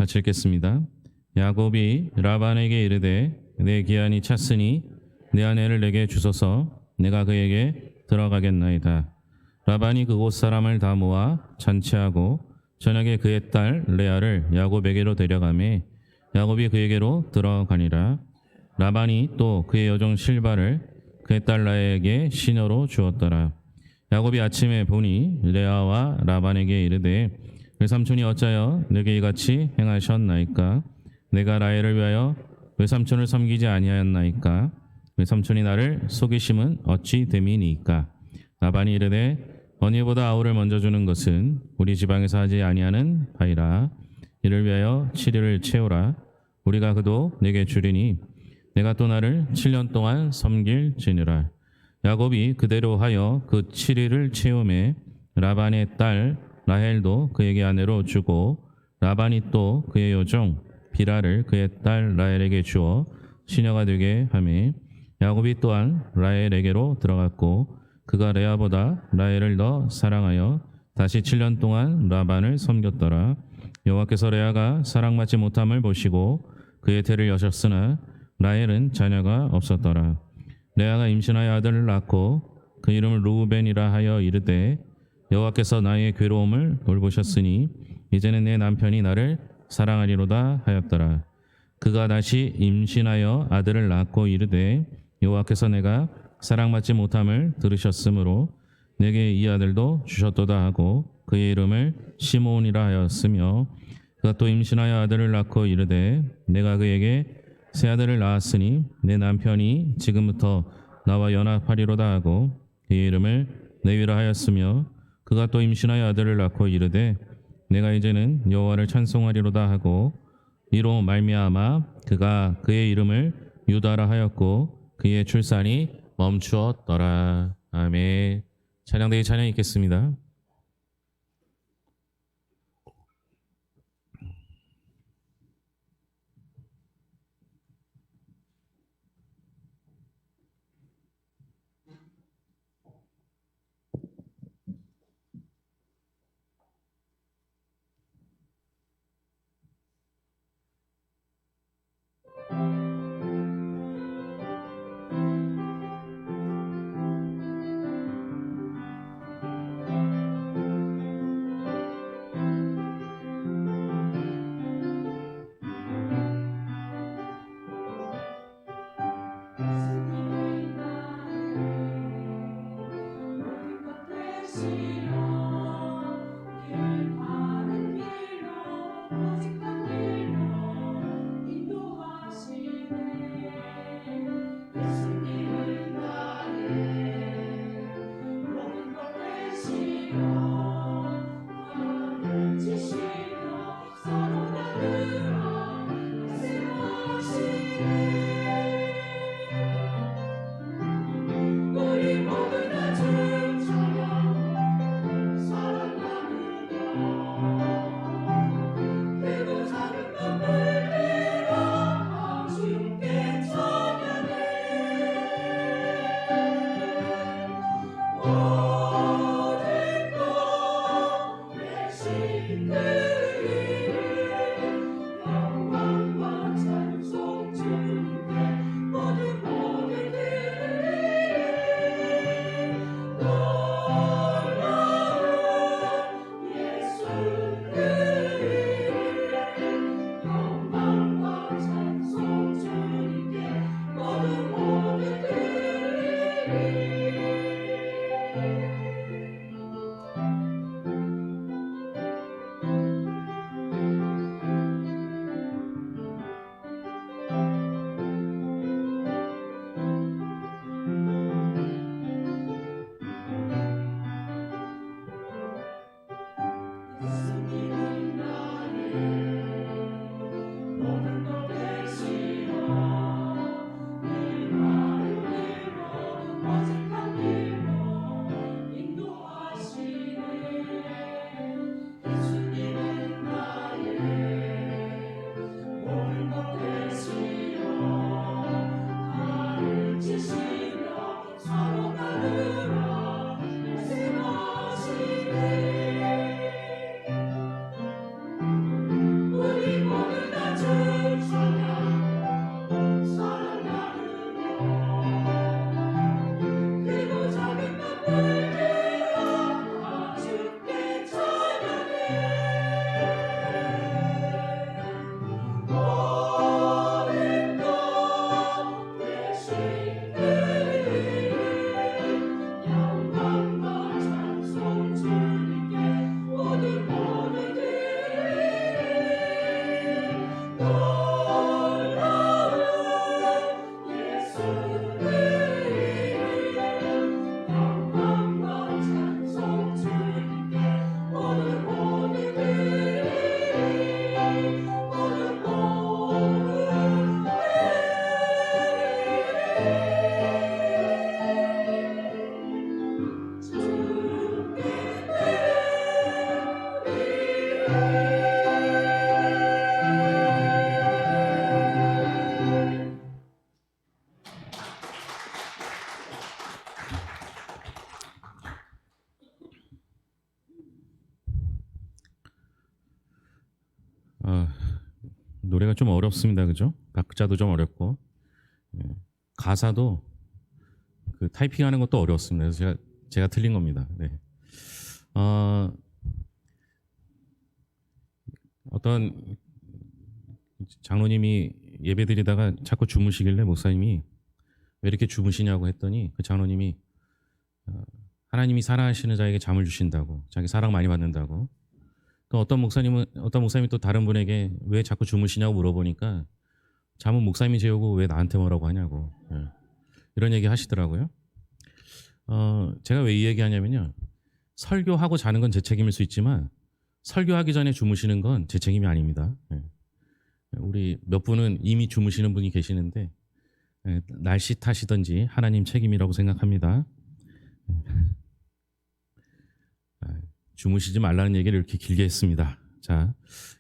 같이 읽겠습니다. 야곱이 라반에게 이르되 내 기한이 찼으니 내 아내를 내게 주소서. 내가 그에게 들어가겠나이다. 라반이 그곳 사람을 다 모아 잔치하고 저녁에 그의 딸 레아를 야곱에게로 데려가매 야곱이 그에게로 들어가니라. 라반이 또 그의 여종 실바를 그의 딸 라에게 시녀로 주었더라. 야곱이 아침에 보니 레아와 라반에게 이르되 외삼촌이 어찌하여 내게 이같이 행하셨나이까? 내가 라헬을 위하여 외삼촌을 섬기지 아니하였나이까? 외삼촌이 나를 속이심은 어찌 됨이니까? 라반이 이르되 언니보다 아우를 먼저 주는 것은 우리 지방에서 하지 아니하는 바이라. 이를 위하여 7일을 채우라. 우리가 그도 내게 주리니 내가 또 나를 7년 동안 섬길지니라. 야곱이 그대로 하여 그 7일을 채우매 라반의 딸 라헬도 그에게 아내로 주고 라반이 또 그의 여종 비라를 그의 딸 라헬에게 주어 시녀가 되게 하매 야곱이 또한 라헬에게로 들어갔고 그가 레아보다 라헬을 더 사랑하여 다시 7년 동안 라반을 섬겼더라. 여호와께서 레아가 사랑받지 못함을 보시고 그의 태를 여셨으나 라헬은 자녀가 없었더라. 레아가 임신하여 아들을 낳고 그 이름을 루벤이라 하여 이르되 여호와께서 나의 괴로움을 돌보셨으니 이제는 내 남편이 나를 사랑하리로다 하였더라. 그가 다시 임신하여 아들을 낳고 이르되 여호와께서 내가 사랑받지 못함을 들으셨으므로 내게 이 아들도 주셨도다 하고 그의 이름을 시므온이라 하였으며 그가 또 임신하여 아들을 낳고 이르되 내가 그에게 새 아들을 낳았으니 내 남편이 지금부터 나와 연합하리로다 하고 그의 이름을 레위라 하였으며 그가 또 임신하여 아들을 낳고 이르되 내가 이제는 여호와를 찬송하리로다 하고 이로 말미암아 그가 그의 이름을 유다라 하였고 그의 출산이 멈추었더라. 아멘. 찬양대의 찬양 있겠습니다. 아, 노래가 좀 어렵습니다, 그죠? 박자도 좀 어렵고 가사도 그 타이핑하는 것도 어려웠습니다. 그래서 제가 틀린 겁니다. 네. 어, 어떤 장로님이 예배드리다가 자꾸 주무시길래 목사님이 왜 이렇게 주무시냐고 했더니 그 장로님이 하나님이 사랑하시는 자에게 잠을 주신다고, 자기 사랑 많이 받는다고. 또 어떤 목사님이 또 다른 분에게 왜 자꾸 주무시냐고 물어보니까 잠은 목사님이 재우고 왜 나한테 뭐라고 하냐고, 이런 얘기 하시더라고요. 제가 왜 이 얘기 하냐면요, 설교하고 자는 건 제 책임일 수 있지만 설교하기 전에 주무시는 건 제 책임이 아닙니다. 우리 몇 분은 이미 주무시는 분이 계시는데 날씨 탓이든지 하나님 책임이라고 생각합니다. 주무시지 말라는 얘기를 이렇게 길게 했습니다. 자,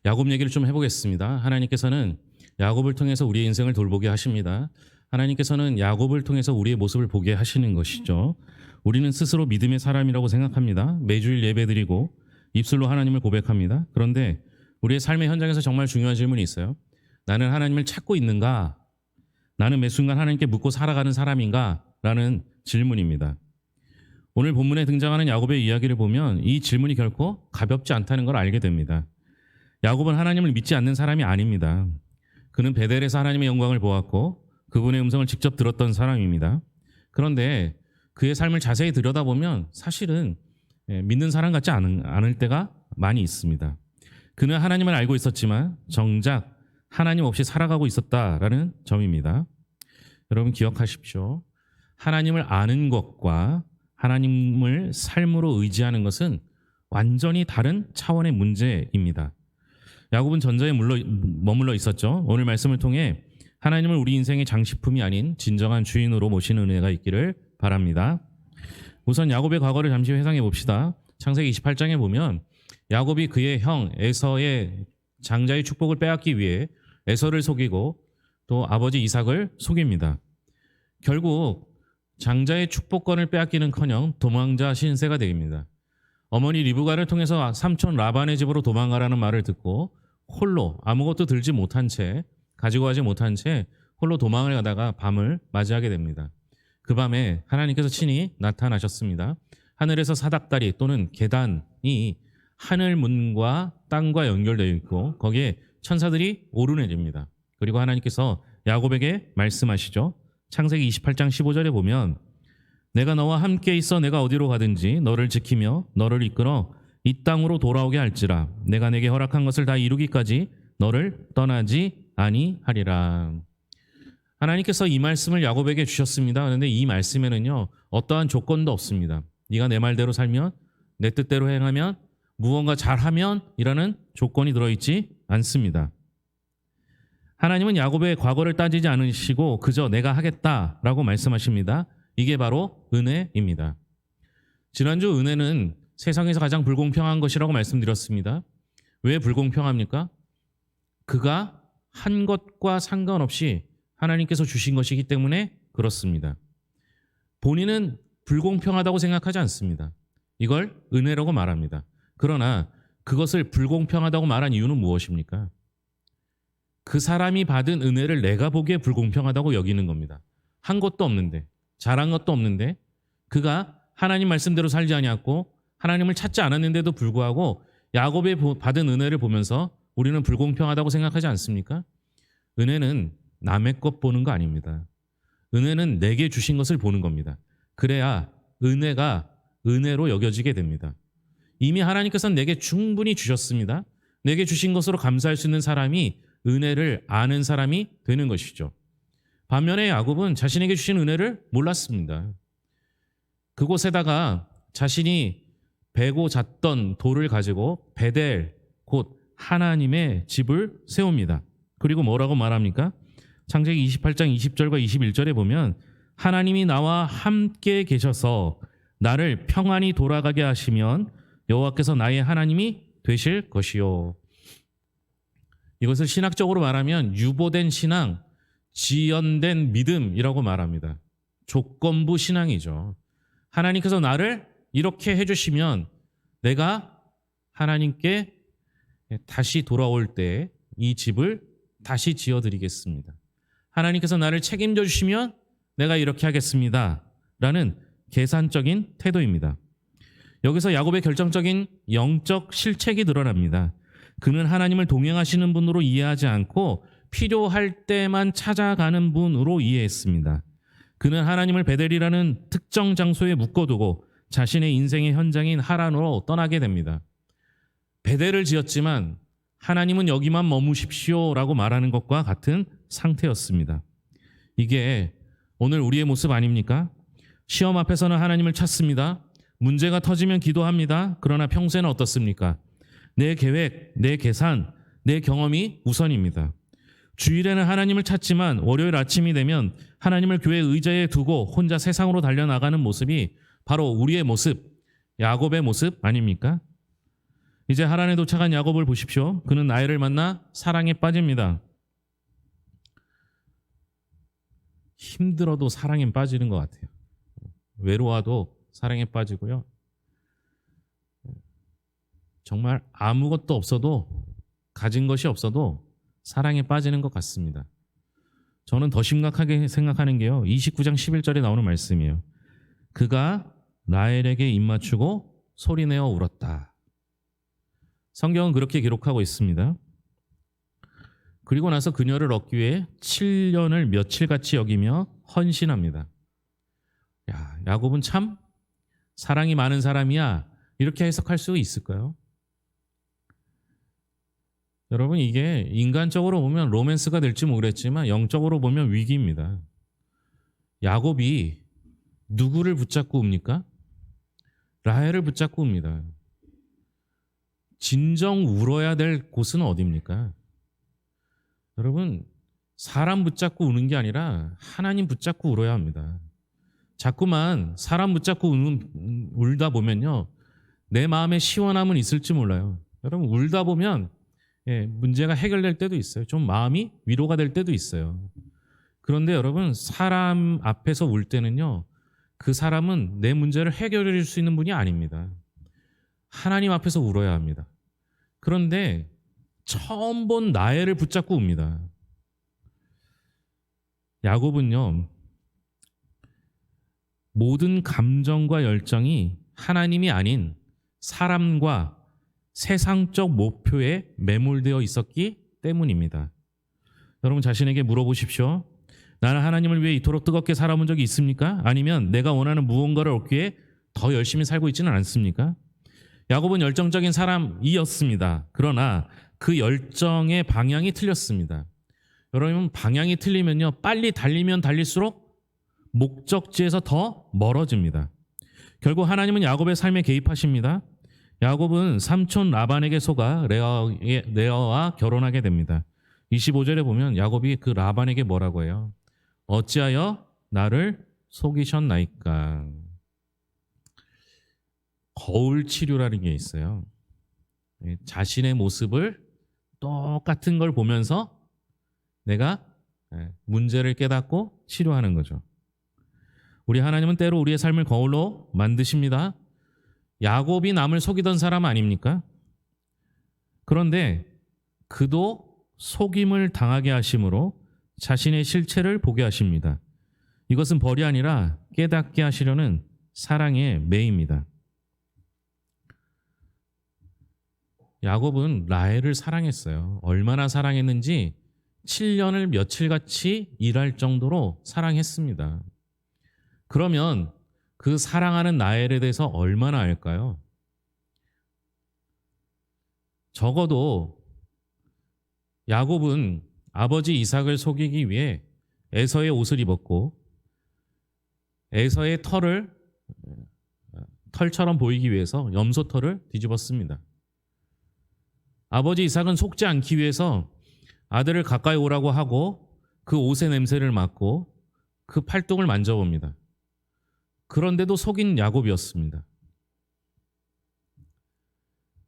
야곱 얘기를 좀 해보겠습니다. 하나님께서는 야곱을 통해서 우리의 인생을 돌보게 하십니다. 하나님께서는 야곱을 통해서 우리의 모습을 보게 하시는 것이죠. 우리는 스스로 믿음의 사람이라고 생각합니다. 매주일 예배드리고 입술로 하나님을 고백합니다. 그런데 우리의 삶의 현장에서 정말 중요한 질문이 있어요. 나는 하나님을 찾고 있는가? 나는 매 순간 하나님께 묻고 살아가는 사람인가? 라는 질문입니다. 오늘 본문에 등장하는 야곱의 이야기를 보면 이 질문이 결코 가볍지 않다는 걸 알게 됩니다. 야곱은 하나님을 믿지 않는 사람이 아닙니다. 그는 베델에서 하나님의 영광을 보았고 그분의 음성을 직접 들었던 사람입니다. 그런데 그의 삶을 자세히 들여다보면 사실은 믿는 사람 같지 않을 때가 많이 있습니다. 그는 하나님을 알고 있었지만 정작 하나님 없이 살아가고 있었다라는 점입니다. 여러분 기억하십시오. 하나님을 아는 것과 하나님을 삶으로 의지하는 것은 완전히 다른 차원의 문제입니다. 야곱은 전자에 머물러 있었죠. 오늘 말씀을 통해 하나님을 우리 인생의 장식품이 아닌 진정한 주인으로 모시는 은혜가 있기를 바랍니다. 우선 야곱의 과거를 잠시 회상해 봅시다. 창세기 28장에 보면 야곱이 그의 형 에서의 장자의 축복을 빼앗기 위해 에서를 속이고 또 아버지 이삭을 속입니다. 결국 장자의 축복권을 빼앗기는커녕 도망자 신세가 됩니다. 어머니 리브가를 통해서 삼촌 라반의 집으로 도망가라는 말을 듣고 홀로 아무것도 들지 못한 채, 가지고 가지 못한 채 홀로 도망을 가다가 밤을 맞이하게 됩니다. 그 밤에 하나님께서 친히 나타나셨습니다. 하늘에서 사닥다리 또는 계단이 하늘 문과 땅과 연결되어 있고 거기에 천사들이 오르내립니다. 그리고 하나님께서 야곱에게 말씀하시죠. 창세기 28장 15절에 보면 내가 너와 함께 있어 내가 어디로 가든지 너를 지키며 너를 이끌어 이 땅으로 돌아오게 할지라 내가 내게 허락한 것을 다 이루기까지 너를 떠나지 아니하리라. 하나님께서 이 말씀을 야곱에게 주셨습니다. 그런데 이 말씀에는요 어떠한 조건도 없습니다. 네가 내 말대로 살면 내 뜻대로 행하면 무언가 잘하면 이라는 조건이 들어있지 않습니다. 하나님은 야곱의 과거를 따지지 않으시고 그저 내가 하겠다라고 말씀하십니다. 이게 바로 은혜입니다. 지난주 은혜는 세상에서 가장 불공평한 것이라고 말씀드렸습니다. 왜 불공평합니까? 그가 한 것과 상관없이 하나님께서 주신 것이기 때문에 그렇습니다. 본인은 불공평하다고 생각하지 않습니다. 이걸 은혜라고 말합니다. 그러나 그것을 불공평하다고 말한 이유는 무엇입니까? 그 사람이 받은 은혜를 내가 보기에 불공평하다고 여기는 겁니다. 한 것도 없는데, 잘한 것도 없는데, 그가 하나님 말씀대로 살지 아니었고 하나님을 찾지 않았는데도 불구하고 야곱이 받은 은혜를 보면서 우리는 불공평하다고 생각하지 않습니까? 은혜는 남의 것 보는 거 아닙니다. 은혜는 내게 주신 것을 보는 겁니다. 그래야 은혜가 은혜로 여겨지게 됩니다. 이미 하나님께서는 내게 충분히 주셨습니다. 내게 주신 것으로 감사할 수 있는 사람이 은혜를 아는 사람이 되는 것이죠. 반면에 야곱은 자신에게 주신 은혜를 몰랐습니다. 그곳에다가 자신이 베고 잤던 돌을 가지고 베델 곧 하나님의 집을 세웁니다. 그리고 뭐라고 말합니까? 창세기 28장 20절과 21절에 보면 하나님이 나와 함께 계셔서 나를 평안히 돌아가게 하시면 여호와께서 나의 하나님이 되실 것이요. 이것을 신학적으로 말하면 유보된 신앙, 지연된 믿음이라고 말합니다. 조건부 신앙이죠. 하나님께서 나를 이렇게 해주시면 내가 하나님께 다시 돌아올 때 이 집을 다시 지어드리겠습니다. 하나님께서 나를 책임져 주시면 내가 이렇게 하겠습니다. 라는 계산적인 태도입니다. 여기서 야곱의 결정적인 영적 실책이 드러납니다. 그는 하나님을 동행하시는 분으로 이해하지 않고 필요할 때만 찾아가는 분으로 이해했습니다. 그는 하나님을 베델이라는 특정 장소에 묶어두고 자신의 인생의 현장인 하란으로 떠나게 됩니다. 베델을 지었지만 하나님은 여기만 머무십시오라고 말하는 것과 같은 상태였습니다. 이게 오늘 우리의 모습 아닙니까? 시험 앞에서는 하나님을 찾습니다. 문제가 터지면 기도합니다. 그러나 평소에는 어떻습니까? 내 계획, 내 계산, 내 경험이 우선입니다. 주일에는 하나님을 찾지만 월요일 아침이 되면 하나님을 교회 의자에 두고 혼자 세상으로 달려나가는 모습이 바로 우리의 모습, 야곱의 모습 아닙니까? 이제 하란에 도착한 야곱을 보십시오. 그는 라헬을 만나 사랑에 빠집니다. 힘들어도 사랑에 빠지는 것 같아요. 외로워도 사랑에 빠지고요. 정말 아무것도 없어도, 가진 것이 없어도 사랑에 빠지는 것 같습니다. 저는 더 심각하게 생각하는 게요. 29장 11절에 나오는 말씀이에요. 그가 라헬에게 입맞추고 소리내어 울었다. 성경은 그렇게 기록하고 있습니다. 그리고 나서 그녀를 얻기 위해 7년을 며칠같이 여기며 헌신합니다. 야, 야곱은 참 사랑이 많은 사람이야. 이렇게 해석할 수 있을까요? 여러분, 이게 인간적으로 보면 로맨스가 될지 모르겠지만 영적으로 보면 위기입니다. 야곱이 누구를 붙잡고 옵니까? 라헬을 붙잡고 옵니다. 진정 울어야 될 곳은 어디입니까? 여러분, 사람 붙잡고 우는 게 아니라 하나님 붙잡고 울어야 합니다. 자꾸만 사람 붙잡고 울다 보면요, 내 마음에 시원함은 있을지 몰라요. 여러분, 울다 보면 문제가 해결될 때도 있어요. 좀 마음이 위로가 될 때도 있어요. 그런데 여러분, 사람 앞에서 울 때는요, 그 사람은 내 문제를 해결해 줄 수 있는 분이 아닙니다. 하나님 앞에서 울어야 합니다. 그런데 처음 본 라헬을 붙잡고 웁니다. 야곱은요, 모든 감정과 열정이 하나님이 아닌 사람과 세상적 목표에 매몰되어 있었기 때문입니다. 여러분 자신에게 물어보십시오. 나는 하나님을 위해 이토록 뜨겁게 살아본 적이 있습니까? 아니면 내가 원하는 무언가를 얻기 위해 더 열심히 살고 있지는 않습니까? 야곱은 열정적인 사람이었습니다. 그러나 그 열정의 방향이 틀렸습니다. 여러분, 방향이 틀리면요, 빨리 달리면 달릴수록 목적지에서 더 멀어집니다. 결국 하나님은 야곱의 삶에 개입하십니다. 야곱은 삼촌 라반에게 속아 레아와 결혼하게 됩니다. 25절에 보면 야곱이 그 라반에게 뭐라고 해요? 어찌하여 나를 속이셨나이까? 거울 치료라는 게 있어요. 자신의 모습을 똑같은 걸 보면서 내가 문제를 깨닫고 치료하는 거죠. 우리 하나님은 때로 우리의 삶을 거울로 만드십니다. 야곱이 남을 속이던 사람 아닙니까? 그런데 그도 속임을 당하게 하심으로 자신의 실체를 보게 하십니다. 이것은 벌이 아니라 깨닫게 하시려는 사랑의 매입니다. 야곱은 라헬을 사랑했어요. 얼마나 사랑했는지 7년을 며칠같이 일할 정도로 사랑했습니다. 그러면 그 사랑하는 라헬에 대해서 얼마나 알까요? 적어도 야곱은 아버지 이삭을 속이기 위해 에서의 옷을 입었고 에서의 털처럼 보이기 위해서 염소털을 뒤집었습니다. 아버지 이삭은 속지 않기 위해서 아들을 가까이 오라고 하고 그 옷의 냄새를 맡고 그 팔뚝을 만져봅니다. 그런데도 속인 야곱이었습니다.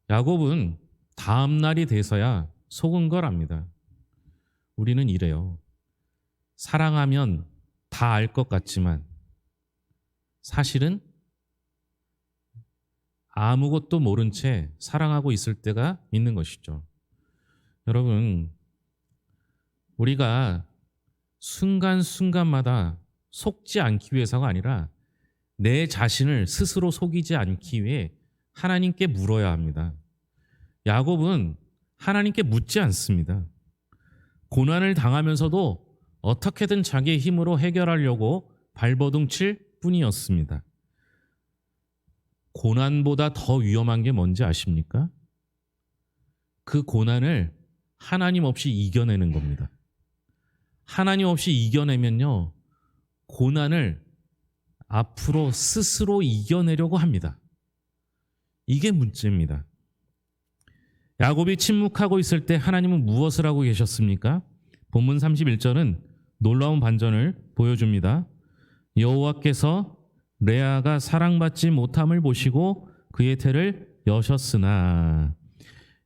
야곱은 다음 날이 돼서야 속은 걸 압니다. 우리는 이래요. 사랑하면 다 알 것 같지만 사실은 아무것도 모른 채 사랑하고 있을 때가 있는 것이죠. 여러분, 우리가 순간순간마다 속지 않기 위해서가 아니라 내 자신을 스스로 속이지 않기 위해 하나님께 물어야 합니다. 야곱은 하나님께 묻지 않습니다. 고난을 당하면서도 어떻게든 자기의 힘으로 해결하려고 발버둥 칠 뿐이었습니다. 고난보다 더 위험한 게 뭔지 아십니까? 그 고난을 하나님 없이 이겨내는 겁니다. 하나님 없이 이겨내면요, 고난을 앞으로 스스로 이겨내려고 합니다. 이게 문제입니다. 야곱이 침묵하고 있을 때 하나님은 무엇을 하고 계셨습니까? 본문 31절은 놀라운 반전을 보여줍니다. 여호와께서 레아가 사랑받지 못함을 보시고 그의 태를 여셨으나,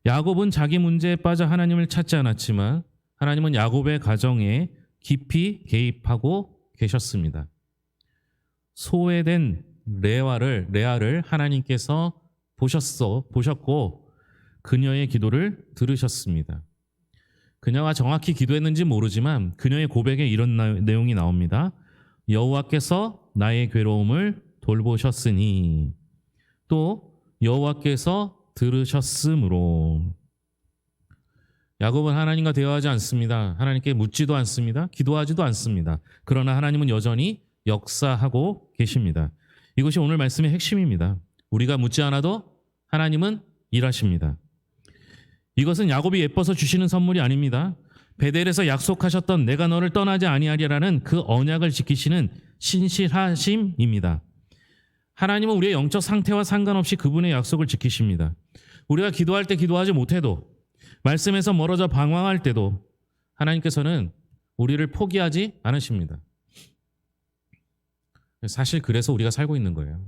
야곱은 자기 문제에 빠져 하나님을 찾지 않았지만 하나님은 야곱의 가정에 깊이 개입하고 계셨습니다. 소외된 레아를 하나님께서 보셨고 그녀의 기도를 들으셨습니다. 그녀가 정확히 기도했는지 모르지만 그녀의 고백에 이런 내용이 나옵니다. 여호와께서 나의 괴로움을 돌보셨으니, 또 여호와께서 들으셨으므로. 야곱은 하나님과 대화하지 않습니다. 하나님께 묻지도 않습니다. 기도하지도 않습니다. 그러나 하나님은 여전히 역사하고 계십니다. 이것이 오늘 말씀의 핵심입니다. 우리가 묻지 않아도 하나님은 일하십니다. 이것은 야곱이 예뻐서 주시는 선물이 아닙니다. 베델에서 약속하셨던 내가 너를 떠나지 아니하리라는 그 언약을 지키시는 신실하심입니다. 하나님은 우리의 영적 상태와 상관없이 그분의 약속을 지키십니다. 우리가 기도할 때 기도하지 못해도, 말씀에서 멀어져 방황할 때도 하나님께서는 우리를 포기하지 않으십니다. 사실 그래서 우리가 살고 있는 거예요.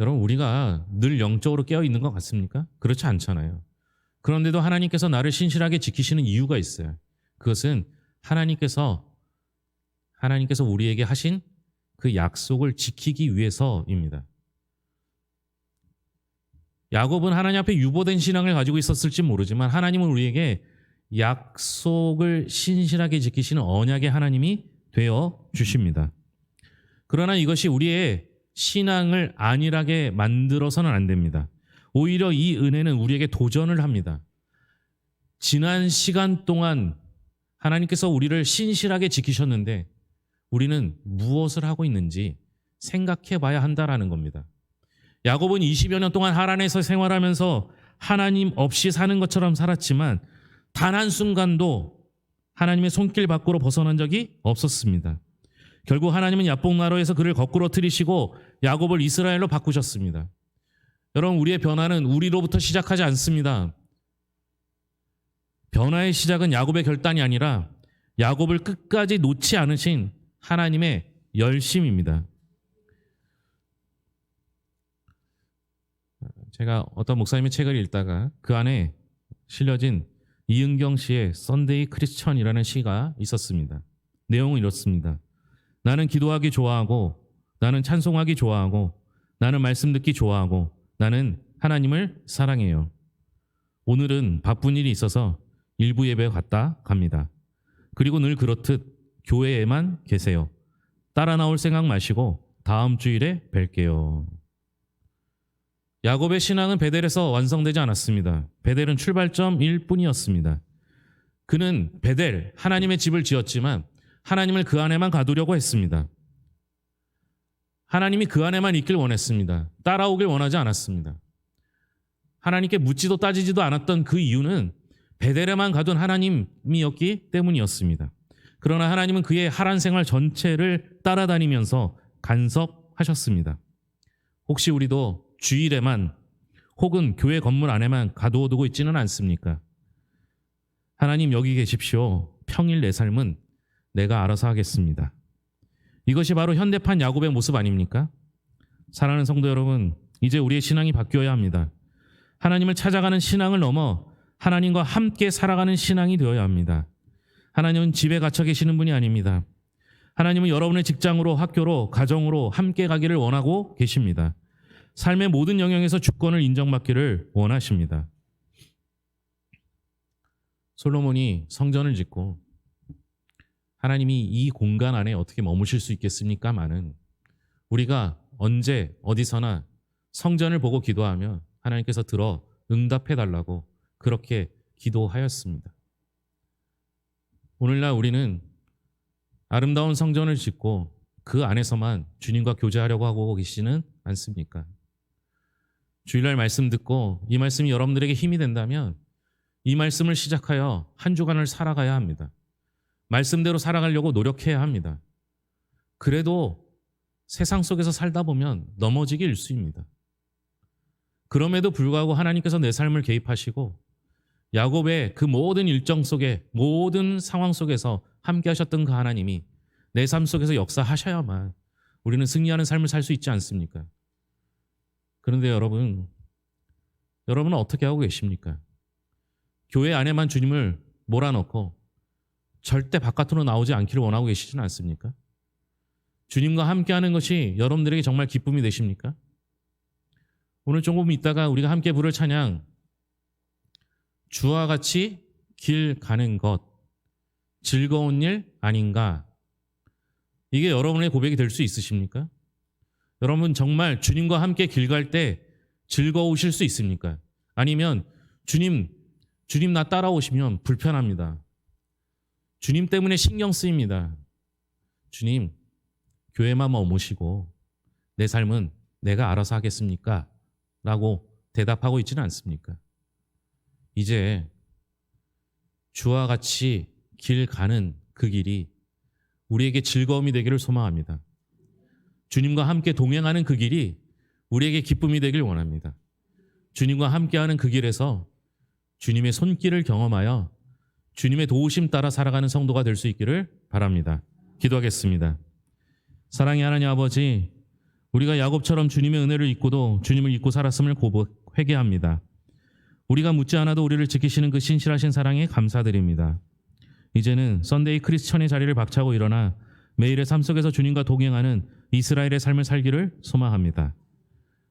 여러분, 우리가 늘 영적으로 깨어 있는 것 같습니까? 그렇지 않잖아요. 그런데도 하나님께서 나를 신실하게 지키시는 이유가 있어요. 그것은 하나님께서 우리에게 하신 그 약속을 지키기 위해서입니다. 야곱은 하나님 앞에 유보된 신앙을 가지고 있었을지 모르지만 하나님은 우리에게 약속을 신실하게 지키시는 언약의 하나님이 되어 주십니다. 그러나 이것이 우리의 신앙을 안일하게 만들어서는 안 됩니다. 오히려 이 은혜는 우리에게 도전을 합니다. 지난 시간 동안 하나님께서 우리를 신실하게 지키셨는데 우리는 무엇을 하고 있는지 생각해 봐야 한다라는 겁니다. 야곱은 20여 년 동안 하란에서 생활하면서 하나님 없이 사는 것처럼 살았지만 단 한순간도 하나님의 손길 밖으로 벗어난 적이 없었습니다. 결국 하나님은 야복나루에서 그를 거꾸로 틀이시고 야곱을 이스라엘로 바꾸셨습니다. 여러분, 우리의 변화는 우리로부터 시작하지 않습니다. 변화의 시작은 야곱의 결단이 아니라 야곱을 끝까지 놓지 않으신 하나님의 열심입니다. 제가 어떤 목사님의 책을 읽다가 그 안에 실려진 이은경 씨의 썬데이 크리스천이라는 시가 있었습니다. 내용은 이렇습니다. 나는 기도하기 좋아하고, 나는 찬송하기 좋아하고, 나는 말씀 듣기 좋아하고, 나는 하나님을 사랑해요. 오늘은 바쁜 일이 있어서 일부 예배 갔다 갑니다. 그리고 늘 그렇듯 교회에만 계세요. 따라 나올 생각 마시고 다음 주일에 뵐게요. 야곱의 신앙은 베델에서 완성되지 않았습니다. 베델은 출발점일 뿐이었습니다. 그는 베델, 하나님의 집을 지었지만 하나님을 그 안에만 가두려고 했습니다. 하나님이 그 안에만 있길 원했습니다. 따라오길 원하지 않았습니다. 하나님께 묻지도 따지지도 않았던 그 이유는 베델에만 가둔 하나님이었기 때문이었습니다. 그러나 하나님은 그의 하란 생활 전체를 따라다니면서 간섭하셨습니다. 혹시 우리도 주일에만 혹은 교회 건물 안에만 가두어두고 있지는 않습니까? 하나님 여기 계십시오. 평일 내 삶은 내가 알아서 하겠습니다. 이것이 바로 현대판 야곱의 모습 아닙니까? 사랑하는 성도 여러분, 이제 우리의 신앙이 바뀌어야 합니다. 하나님을 찾아가는 신앙을 넘어 하나님과 함께 살아가는 신앙이 되어야 합니다. 하나님은 집에 갇혀 계시는 분이 아닙니다. 하나님은 여러분의 직장으로, 학교로, 가정으로 함께 가기를 원하고 계십니다. 삶의 모든 영역에서 주권을 인정받기를 원하십니다. 솔로몬이 성전을 짓고 하나님이 이 공간 안에 어떻게 머무실 수 있겠습니까마는 우리가 언제 어디서나 성전을 보고 기도하면 하나님께서 들어 응답해 달라고 그렇게 기도하였습니다. 오늘날 우리는 아름다운 성전을 짓고 그 안에서만 주님과 교제하려고 하고 계시는 않습니까? 주일날 말씀 듣고 이 말씀이 여러분들에게 힘이 된다면 이 말씀을 시작하여 한 주간을 살아가야 합니다. 말씀대로 살아가려고 노력해야 합니다. 그래도 세상 속에서 살다 보면 넘어지기 일쑤입니다. 그럼에도 불구하고 하나님께서 내 삶을 개입하시고 야곱의 그 모든 일정 속에 모든 상황 속에서 함께 하셨던 그 하나님이 내 삶 속에서 역사하셔야만 우리는 승리하는 삶을 살 수 있지 않습니까? 그런데 여러분은 어떻게 하고 계십니까? 교회 안에만 주님을 몰아넣고 절대 바깥으로 나오지 않기를 원하고 계시지는 않습니까? 주님과 함께하는 것이 여러분들에게 정말 기쁨이 되십니까? 오늘 조금 있다가 우리가 함께 부를 찬양 주와 같이 길 가는 것 즐거운 일 아닌가? 이게 여러분의 고백이 될 수 있으십니까? 여러분 정말 주님과 함께 길 갈 때 즐거우실 수 있습니까? 아니면 주님 나 따라오시면 불편합니다. 주님 때문에 신경 쓰입니다. 주님 교회만 머무시고 내 삶은 내가 알아서 하겠습니까? 라고 대답하고 있지는 않습니까? 이제 주와 같이 길 가는 그 길이 우리에게 즐거움이 되기를 소망합니다. 주님과 함께 동행하는 그 길이 우리에게 기쁨이 되길 원합니다. 주님과 함께하는 그 길에서 주님의 손길을 경험하여 주님의 도우심 따라 살아가는 성도가 될 수 있기를 바랍니다. 기도하겠습니다. 사랑의 하나님 아버지, 우리가 야곱처럼 주님의 은혜를 잊고도 주님을 잊고 살았음을 회개합니다. 우리가 묻지 않아도 우리를 지키시는 그 신실하신 사랑에 감사드립니다. 이제는 썬데이 크리스천의 자리를 박차고 일어나 매일의 삶 속에서 주님과 동행하는 이스라엘의 삶을 살기를 소망합니다.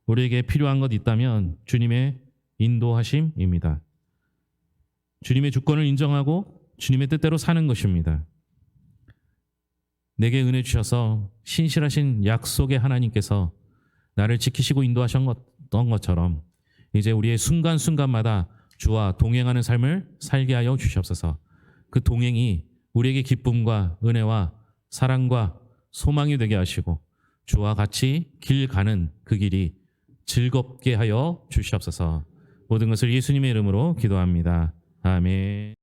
우리에게 필요한 것 있다면 주님의 인도하심입니다. 주님의 주권을 인정하고 주님의 뜻대로 사는 것입니다. 내게 은혜 주셔서 신실하신 약속의 하나님께서 나를 지키시고 인도하셨던 것처럼 이제 우리의 순간순간마다 주와 동행하는 삶을 살게 하여 주시옵소서. 그 동행이 우리에게 기쁨과 은혜와 사랑과 소망이 되게 하시고 주와 같이 길 가는 그 길이 즐겁게 하여 주시옵소서. 모든 것을 예수님의 이름으로 기도합니다. 아멘.